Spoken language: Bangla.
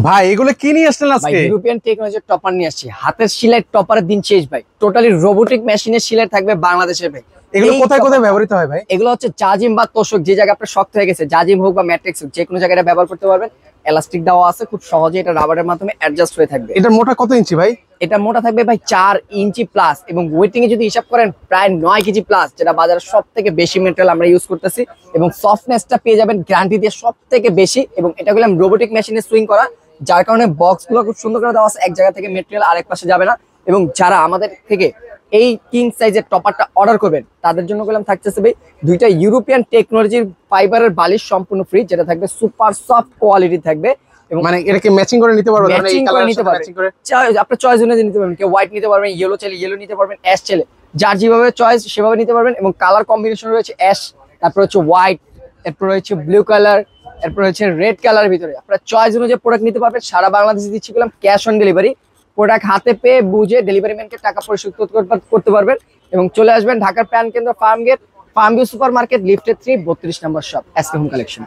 ভাই এগুলো কি নিয়ে আসলেন ভাই আজকে? ইউরোপিয়ান টেকনোলজির টপার নিয়ে আসছি। হাতের সেলাই টপারের দিন শেষ ভাই। টোটালি রোবোটিক মেশিনের সেলাই থাকবে বাংলাদেশের ভাই। এগুলো এই কোথায় কোথায় টপারটা- ব্যবহৃত হয় ভাই? এগুলো হচ্ছে জাজিম বা তোশক, যে জায়গায় আপনার শক্ত হয়ে গেছে, জাজিম হোক বা ম্যাট্রিক্স হোক, যে কোনো জায়গায় এটা ব্যবহার করতে পারবেন। এলাস্টিক দেওয়া আছে, খুব সহজে এটা রাবারের মাধ্যমে অ্যাডজাস্ট হয়ে থাকবে। এটার মোটা কত ইঞ্চি ভাই? এটা মোটা থাকবে ভাই 4 ইঞ্চি প্লাস, এবং ওয়েটিং এ যদি হিসাব করেন প্রায় 9 কেজি প্লাস, যেটা বাজারে সব থেকে বেশি মেটেরিয়াল আমরা ইউজ করতেছি। এবং সফটনেসটা পেয়ে যাবেন গ্যারান্টি দিয়ে সব থেকে বেশি। এবং এটা গুলো রোবোটিক মেশিনে সুইং করা, যার কারণে বক্স গুলো খুব সুন্দর করে দেওয়া আছে, এক জায়গা থেকে মেটেরিয়াল আরেক পাশে যাবে না। এবং যারা আমাদের থেকে এই কিং সাইজের টপারটা অর্ডার করবেন, তাদের জন্য গেলাম থাকতেছে ভাই দুইটা ইউরোপিয়ান টেকনোলজির ফাইবারের বালিশ সম্পূর্ণ ফ্রি, যেটা থাকবে সুপার সফট কোয়ালিটি থাকবে। এবং মানে এটাকে ম্যাচিং করে নিতে পারবো, ম্যাচিং করে নিতে পারবেন, ম্যাচিং করে। আপনার চয়েস অনুযায়ী নিতে পারবেন। কেউ হোয়াইট নিতে পারবেন, ইয়েলো চাইলে ইয়েলো নিতে পারবেন, অ্যাশ চাইলে যার যেভাবে চয়েস সেভাবে নিতে পারবেন। এবং কালার কম্বিনেশন রয়েছে অ্যাশ, তারপর হচ্ছে হোয়াইট, এরপর রয়েছে ব্লু কালার, এরপর হচ্ছে রেড কালারের ভিতরে আপনার চয়েস অনুযায়ী প্রোডাক্ট নিতে পারবেন। সারা বাংলাদেশে দিচ্ছি বললাম ক্যাশ অন ডেলিভারি। প্রোডাক্ট হাতে পেয়ে বুঝে ডেলিভারি ম্যানকে টাকা পরিশোধ করতে পারবেন। এবং চলে আসবেন ঢাকার প্রাণ কেন্দ্র Farmgate, farm view super market, লিফটের 3, 32 নম্বর শপ, এসকে হোম কালেকশন।